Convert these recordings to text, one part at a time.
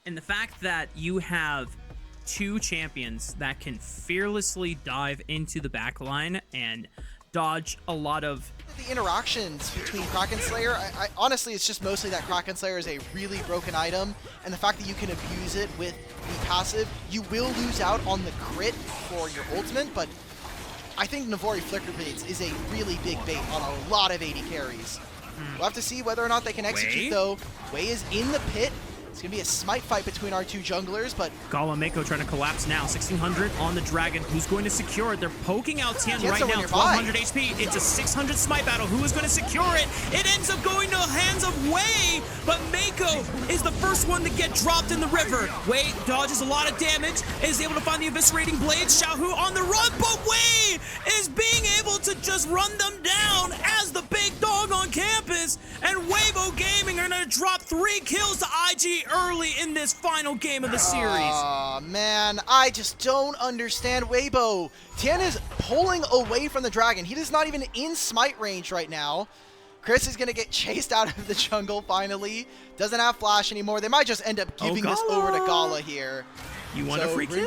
And the fact that you have two champions that can fearlessly dive into the backline and dodge a lot of the interactions between Kraken Slayer, I honestly, it's just mostly that Kraken Slayer is a really broken item, and the fact that you can abuse it with the passive, you will lose out on the crit for your ultimate, but I think Navori Flicker Baits is a really big bait on a lot of AD carries. We'll have to see whether or not they can execute, though. Wei is in the pit. It's going to be a smite fight between our two junglers, but Gala Mako trying to collapse now. 1600 on the Dragon. Who's going to secure it? They're poking out Tien right now. 1200 HP. It's a 600 smite battle. Who is going to secure it? It ends up going to the hands of Wei, but Mako is the first one to get dropped in the river. Wei dodges a lot of damage, is able to find the eviscerating blade. Xiaohu on the run, but Wei is being able to just run them down as the big dog on campus, and Weibo Gaming are going to drop 3 kills to IG early in this final game of the series. Aw, man, I just don't understand Weibo. Tien is pulling away from the Dragon. He is not even in smite range right now. Chris is going to get chased out of the jungle finally. Doesn't have flash anymore. They might just end up giving this over to Gala here. You want a free kill?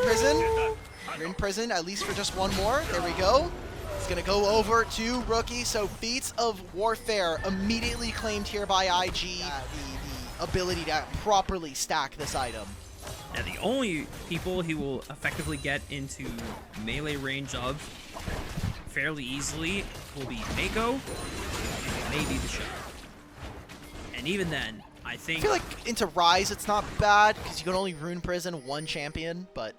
You're in prison, at least for just one more. There we go. It's going to go over to Rookie. So Feats of Warfare immediately claimed here by IG. The ability to properly stack this item. Now, the only people he will effectively get into melee range of fairly easily will be Mako and maybe the Shadow. And even then, I feel like into Rise it's not bad because you can only rune prison one champion, but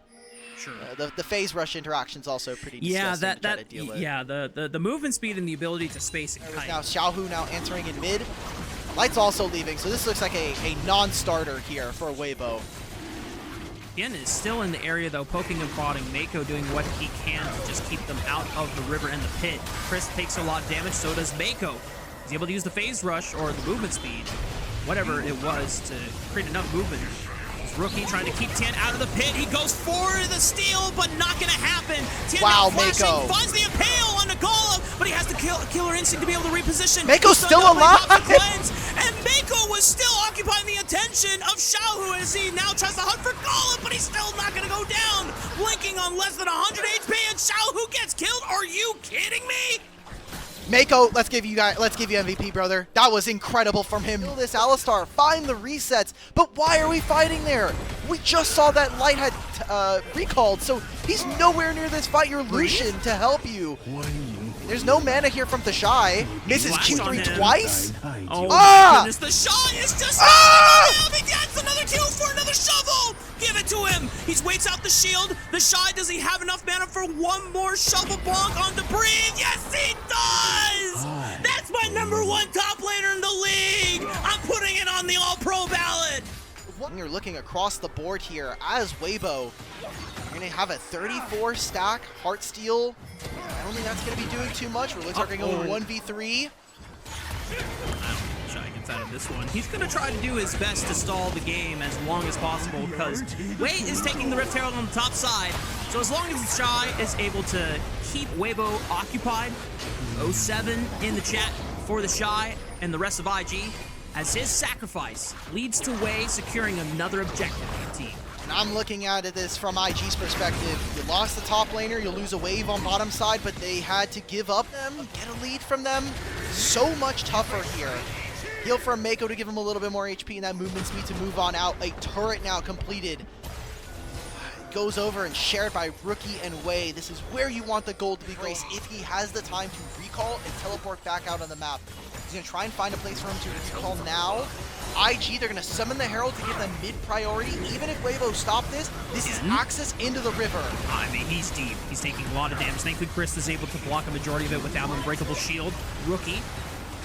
sure. The phase rush interaction is also pretty disgusting to try to deal with. Yeah, the movement speed and the ability to space it. Now Xiaohu now entering in mid. Light's also leaving, so this looks like a non-starter here for Weibo. Tien is still in the area, though, poking and prodding. Mako doing what he can to just keep them out of the river and the pit. Chris takes a lot of damage, so does Mako. He's able to use the phase rush or the movement speed, whatever it was, to create enough movement. Rookie trying to keep Tien out of the pit. He goes for the steal, but not going to happen. Tien now flashing, finds the impale on Nagala, but he has the killer instinct to be able to reposition. Mako's still alive! And Mako was still occupying the attention of Xiaohu as he now tries to hunt for Gala, but he's still not going to go down. Blinking on less than 100 HP, and Xiaohu gets killed. Are you kidding me? Mako, let's give you MVP, brother. That was incredible from him. Kill this Alistar, find the resets, but why are we fighting there? We just saw that Light had recalled, so he's nowhere near this fight. You're Lucian to help you. There's no mana here from the Shy. Misses Q3 twice. Oh goodness, the Shy is just he gets another kill for another shovel. Give it to him. He waits out the shield. The Shy, does he have enough mana for one more shovel bonk on to breathe? Yes, he does! That's my #1 top laner in the league. I'm putting it on the All-Pro ballot. You're looking across the board here as Weibo. You're going to have a 34 stack Heartsteel. I don't think that's going to be doing too much. We're looking at going 1v3. Shy gets out of this one. He's going to try to do his best to stall the game as long as possible because Wei is taking the Rift Herald on the top side. So as long as Shy is able to keep Weibo occupied, 07 in the chat for the Shy and the rest of IG, as his sacrifice leads to Wei securing another objective for the team. And I'm looking at this from IG's perspective. You lost the top laner, you'll lose a wave on bottom side, but they had to give up them, get a lead from them. So much tougher here. Heal from Mako to give him a little bit more HP and that movement speed to move on out. A turret now completed. Goes over and shared by Rookie and Wei. This is where you want the gold to be Grace if he has the time to recall and teleport back out on the map. He's going to try and find a place for him to recall now. IG, they're going to summon the Herald to give them mid-priority. Even if Weibo stop this, this is access into the river. I mean, he's deep. He's taking a lot of damage. Thankfully, Chris is able to block a majority of it without an unbreakable shield. Rookie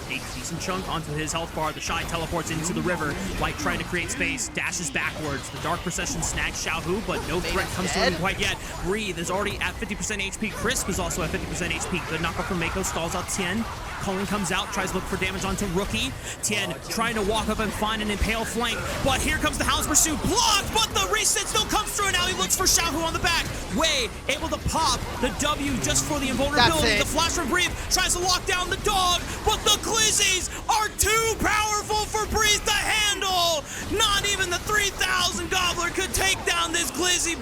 takes a decent chunk onto his health bar. The Shy teleports into the river. Light trying to create space, dashes backwards. The Dark Procession snags Xiaohu, but no threat comes to him quite yet. Breathe is already at 50% HP. Crisp is also at 50% HP. Good knockoff from Mako, stalls out Tien. Cullen comes out, tries to look for damage onto Rookie. Tien trying to walk up and find an impale flank, but here comes the Hound's Pursuit. Blocked, but the reset still comes through, and now he looks for Xiaohu on the back. Wei able to pop the W just for the invulnerability. The flash from Breathe tries to lock down the dog, but the Glizzies are too powerful for Breathe to handle. Not even the 3,000 goblins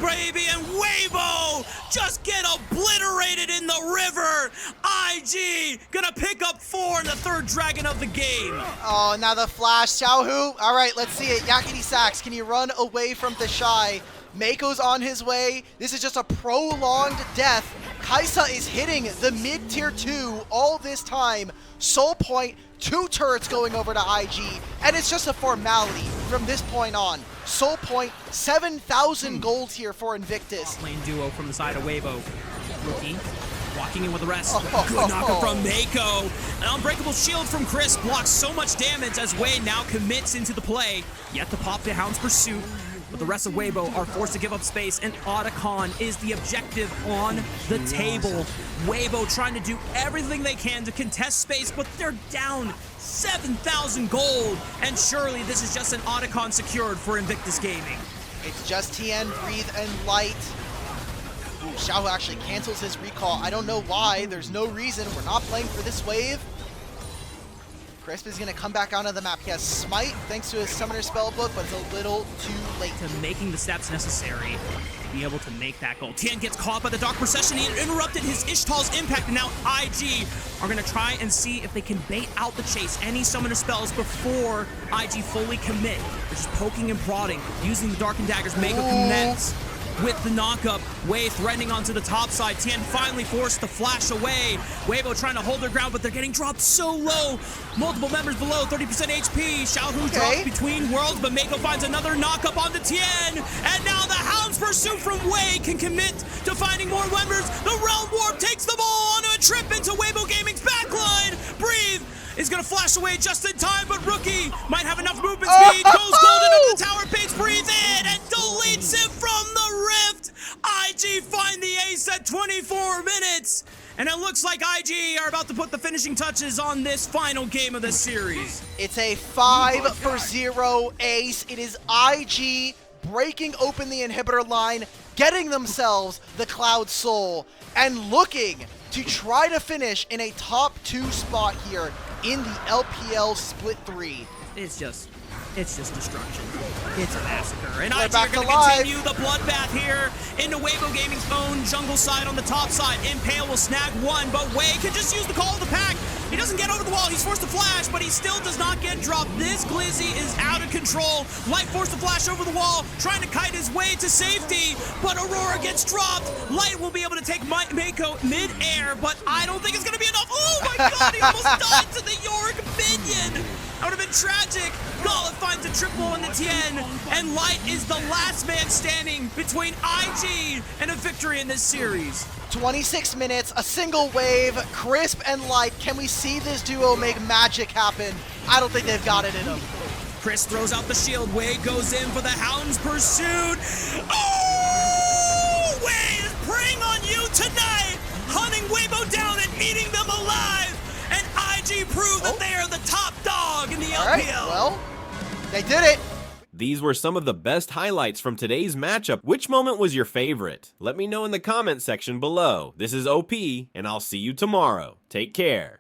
baby, and Weibo just get obliterated in the river. IG gonna pick up 4 in the 3rd dragon of the game. Oh, now the flash. Xiaohu. All right, let's see it. Yakety Sax, can you run away from the Shy? Mako's on his way. This is just a prolonged death. Kaisa is hitting the mid-tier 2 all this time. Soul Point, 2 turrets going over to IG, and it's just a formality from this point on. Soul Point, 7,000 gold here for Invictus. Lane duo from the side of Weibo. Rookie walking in with the rest. Good knocker from Mako. An unbreakable shield from Chris blocks so much damage as Wei now commits into the play. Yet to pop the Hound's Pursuit. But the rest of Weibo are forced to give up space, and Otacon is the objective on the table. Weibo trying to do everything they can to contest space, but they're down 7,000 gold. And surely this is just an Otacon secured for Invictus Gaming. It's just TN, Breathe, and Light. Ooh, Xiaohu actually cancels his recall. I don't know why. There's no reason. We're not playing for this wave. Crisp is going to come back onto the map. He has Smite thanks to his Summoner Spellbook, but it's a little too late. To making the steps necessary to be able to make that goal. Tien gets caught by the Dark Procession. He interrupted his Ishtal's impact, and now IG are going to try and see if they can bait out the chase. Any Summoner spells before IG fully commit. They're just poking and prodding, using the Darkened Daggers. Mako connects with the knockup. Wei threatening onto the top side. Tien finally forced to flash away. Weibo trying to hold their ground, but they're getting dropped so low. Multiple members below, 30% HP. Xiaohu drops between worlds, but Mako finds another knockup onto Tien. And now the Hound's Pursuit from Wei can commit to finding more members. The Realm Warp takes the ball onto a trip into Weibo Gaming's backline. Breathe is going to flash away just in time, but Rookie might have enough movement speed. Goes golden up the tower, paints Breathe in, and deletes it from the rift. IG find the ace at 24 minutes. And it looks like IG are about to put the finishing touches on this final game of the series. It's a 5-for-0 ace. It is IG breaking open the inhibitor line, getting themselves the Cloud Soul, and looking to try to finish in a top 2 spot here in the LPL Split 3. It's just destruction. It's a massacre. And IG back are going to continue the bloodbath here into Weibo Gaming's own jungle side on the top side. Impale will snag one, but Wei can just use the call of the pack. He doesn't get over the wall. He's forced to flash, but he still does not get dropped. This Glizzy is out of control. Light forced to flash over the wall, trying to kite his way to safety, but Aurora gets dropped. Light will be able to take Mako mid-air, but I don't think it's going to be enough. Oh my god, he almost died to the Yorick minion. That would have been tragic. Gauntlet finds a triple on the Tien, and Light is the last man standing between IG and a victory in this series. 26 minutes, a single wave, Crisp and Light. Can we see this duo make magic happen? I don't think they've got it in them. Chris throws out the shield. Wei goes in for the Hound's Pursuit. Oh! Wei is preying on you tonight, hunting Weibo down and eating them alive. And IG proved that they are the top dog in the LPL. All right, well, they did it. These were some of the best highlights from today's matchup. Which moment was your favorite? Let me know in the comment section below. This is OP, and I'll see you tomorrow. Take care.